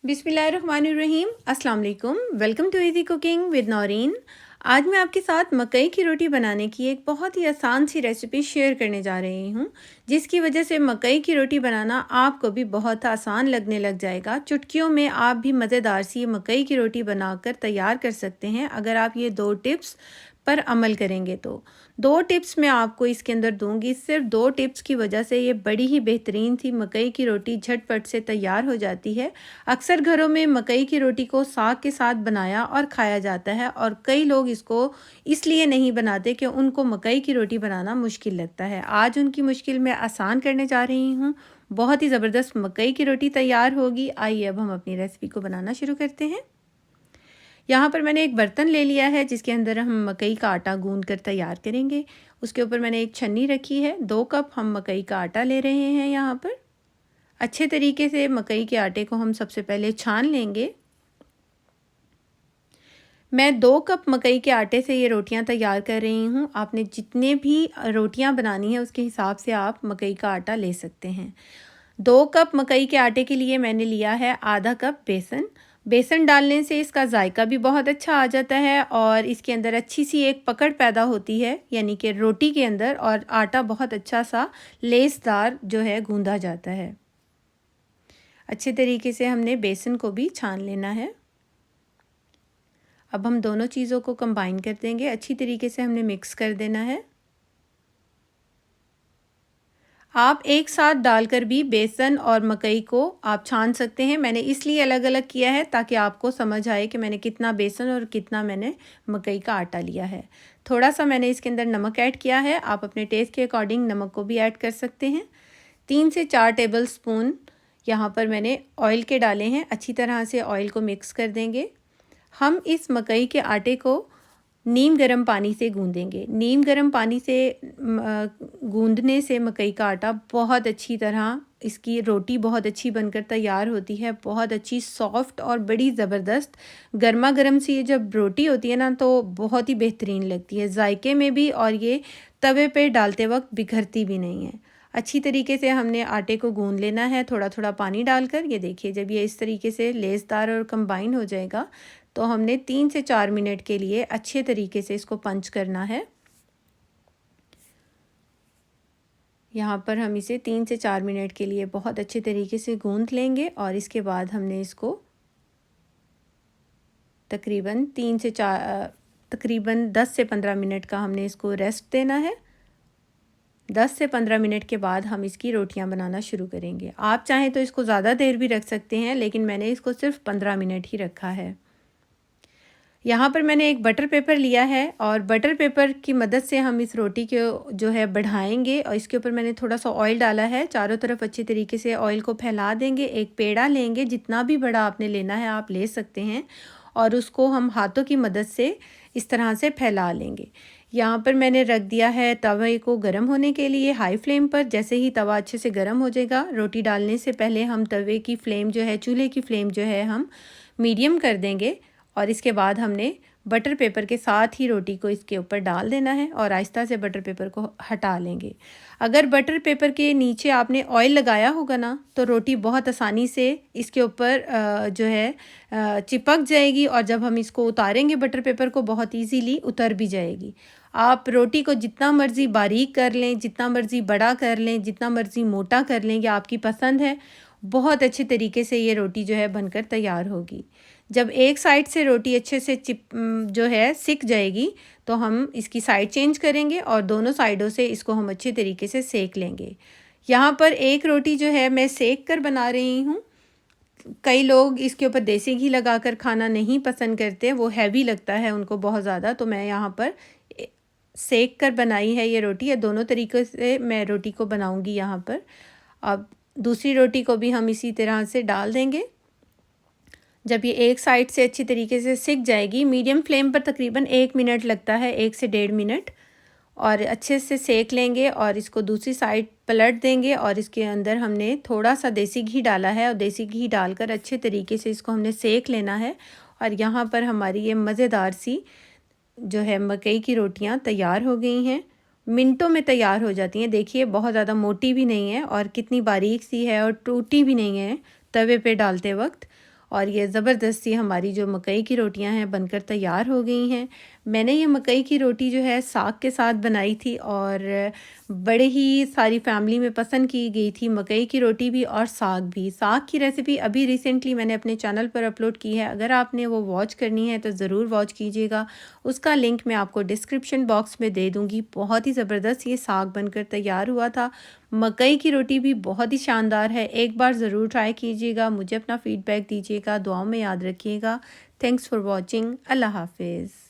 बिस्मिल्लाहिर्रहमानिर्रहीम। अस्सलाम वालेकुम। Welcome to easy cooking with Naureen. आज मैं आपके साथ मकई की रोटी बनाने की एक बहुत ही आसान सी रेसिपी शेयर करने जा रही हूँ, जिसकी वजह से मकई की रोटी बनाना आपको भी बहुत आसान लगने लग जाएगा। चुटकियों में आप भी मज़ेदार सी मकई की रोटी बनाकर तैयार कर सकते हैं अगर आप ये 2 टिप्स पर अमल करेंगे तो। 2 टिप्स मैं आपको इसके अंदर दूंगी। सिर्फ 2 टिप्स की वजह से ये बड़ी ही बेहतरीन सी मकई की रोटी झटपट से तैयार हो जाती है। अक्सर घरों में मकई की रोटी को साग के साथ बनाया और खाया जाता है, और कई लोग इसको इसलिए नहीं बनाते कि उनको मकई की रोटी बनाना मुश्किल लगता है। आज उनकी मुश्किल मैं आसान करने जा रही हूँ। बहुत ही ज़बरदस्त मकई की रोटी तैयार होगी। आइए अब हम अपनी रेसिपी को बनाना शुरू करते हैं। यहाँ पर मैंने एक बर्तन ले लिया है जिसके अंदर हम मकई का आटा गूंद कर तैयार करेंगे। उसके ऊपर मैंने एक छन्नी रखी है। 2 कप हम मकई का आटा ले रहे हैं। यहाँ पर अच्छे तरीके से मकई के आटे को हम सबसे पहले छान लेंगे। मैं 2 कप मकई के आटे से ये रोटियां तैयार कर रही हूँ। आपने जितने भी रोटियां बनानी है उसके हिसाब से आप मकई का आटा ले सकते हैं। 2 कप मकई के आटे के लिए मैंने लिया है आधा कप बेसन। बेसन डालने से इसका जायका भी बहुत अच्छा आ जाता है और इसके अंदर अच्छी सी एक पकड़ पैदा होती है, यानी कि रोटी के अंदर, और आटा बहुत अच्छा सा लेसदार जो है गूंदा जाता है। अच्छे तरीके से हमने बेसन को भी छान लेना है। अब हम दोनों चीज़ों को कंबाइन कर देंगे। अच्छी तरीके से हमने मिक्स कर देना है। आप एक साथ डालकर भी बेसन और मकई को आप छान सकते हैं। मैंने इसलिए अलग अलग किया है ताकि आपको समझ आए कि मैंने कितना बेसन और कितना मैंने मकई का आटा लिया है। थोड़ा सा मैंने इसके अंदर नमक ऐड किया है। आप अपने टेस्ट के अकॉर्डिंग नमक को भी ऐड कर सकते हैं। 3 से 4 टेबल स्पून यहाँ पर मैंने ऑयल के डाले हैं। अच्छी तरह से ऑयल को मिक्स कर देंगे। हम इस मकई के आटे को नीम गर्म पानी से गूंदेंगे। नीम गर्म पानी से गूंदने से मकई का आटा बहुत अच्छी तरह, इसकी रोटी बहुत अच्छी बनकर तैयार होती है। बहुत अच्छी सॉफ्ट और बड़ी ज़बरदस्त गर्मा गर्म सी ये जब रोटी होती है ना, तो बहुत ही बेहतरीन लगती है जायके में भी, और ये तवे पे डालते वक्त बिखरती भी नहीं है। अच्छी तरीके से हमने आटे को गूंद लेना है, थोड़ा थोड़ा पानी डालकर। ये देखिए, जब ये इस तरीके से लेसदार और कंबाइन हो जाएगा तो हमने 3 से 4 मिनट के लिए अच्छे तरीके से इसको पंच करना है। यहाँ पर हम इसे 3 से 4 मिनट के लिए बहुत अच्छे तरीके से गूंद लेंगे, और इसके बाद हमने इसको तकरीबन 10 से 15 मिनट का हमने इसको रेस्ट देना है। 10 से 15 मिनट के बाद हम इसकी रोटियां बनाना शुरू करेंगे। आप चाहें तो इसको ज़्यादा देर भी रख सकते हैं, लेकिन मैंने इसको सिर्फ 15 मिनट ही रखा है। यहाँ पर मैंने एक बटर पेपर लिया है, और बटर पेपर की मदद से हम इस रोटी को जो है बढ़ाएंगे, और इसके ऊपर मैंने थोड़ा सा ऑयल डाला है। चारों तरफ अच्छे तरीके से ऑयल को फैला देंगे। एक पेड़ा लेंगे, जितना भी बड़ा आपने लेना है आप ले सकते हैं, और उसको हम हाथों की मदद से इस तरह से फैला लेंगे। यहाँ पर मैंने रख दिया है तवे को गर्म होने के लिए हाई फ्लेम पर। जैसे ही तवा अच्छे से गर्म हो जाएगा, रोटी डालने से पहले हम तवे की फ्लेम जो है, चूल्हे की फ्लेम जो है, हम मीडियम कर देंगे, और इसके बाद हमने बटर पेपर के साथ ही रोटी को इसके ऊपर डाल देना है, और आहिस्ता से बटर पेपर को हटा लेंगे। अगर बटर पेपर के नीचे आपने ऑयल लगाया होगा ना, तो रोटी बहुत आसानी से इसके ऊपर जो है चिपक जाएगी, और जब हम इसको उतारेंगे बटर पेपर को, बहुत इजीली उतर भी जाएगी। आप रोटी को जितना मर्ज़ी बारीक कर लें, जितना मर्ज़ी बड़ा कर लें, जितना मर्ज़ी मोटा कर लें, ये आपकी पसंद है। बहुत अच्छे तरीके से ये रोटी जो है बनकर तैयार होगी। जब एक साइड से रोटी अच्छे से जो है सिक जाएगी, तो हम इसकी साइड चेंज करेंगे, और दोनों साइडों से इसको हम अच्छे तरीके से सेक लेंगे। यहाँ पर एक रोटी जो है मैं सेक कर बना रही हूँ। कई लोग इसके ऊपर देसी घी लगाकर खाना नहीं पसंद करते, वो हैवी लगता है उनको बहुत ज़्यादा, तो मैं यहाँ पर सेक कर बनाई है ये रोटी। है दोनों तरीक़े से मैं रोटी को बनाऊँगी यहाँ पर। अब दूसरी रोटी को भी हम इसी तरह से डाल देंगे। जब ये एक साइड से अच्छी तरीके से सिक जाएगी, मीडियम फ्लेम पर तकरीबन 1 मिनट लगता है, 1 से 1.5 मिनट, और अच्छे से सेक लेंगे, और इसको दूसरी साइड पलट देंगे, और इसके अंदर हमने थोड़ा सा देसी घी डाला है, और देसी घी डालकर अच्छे तरीके से इसको हमने सेक लेना है। और यहाँ पर हमारी ये मज़ेदार सी जो है मकई की रोटियाँ तैयार हो गई हैं। मिनटों में तैयार हो जाती हैं। देखिए, बहुत ज़्यादा मोटी भी नहीं है, और कितनी बारीक सी है, और टूटी भी नहीं है तवे पे डालते वक्त। और ये ज़बरदस्ती हमारी जो मकई की रोटियां हैं बनकर तैयार हो गई हैं। मैंने ये मकई की रोटी जो है साग के साथ बनाई थी और बड़े ही सारी फैमिली में पसंद की गई थी, मकई की रोटी भी और साग भी। साग की रेसिपी अभी रिसेंटली मैंने अपने चैनल पर अपलोड की है, अगर आपने वो वॉच करनी है तो ज़रूर वॉच कीजिएगा। उसका लिंक मैं आपको डिस्क्रिप्शन बॉक्स में दे दूँगी। बहुत ही ज़बरदस्त ये साग बनकर तैयार हुआ था। मकई की रोटी भी बहुत ही शानदार है, एक बार ज़रूर ट्राई कीजिएगा। मुझे अपना फ़ीडबैक दीजिएगा, दुआओं में याद रखिएगा। Thanks for watching. अल्लाह हाफ़िज़।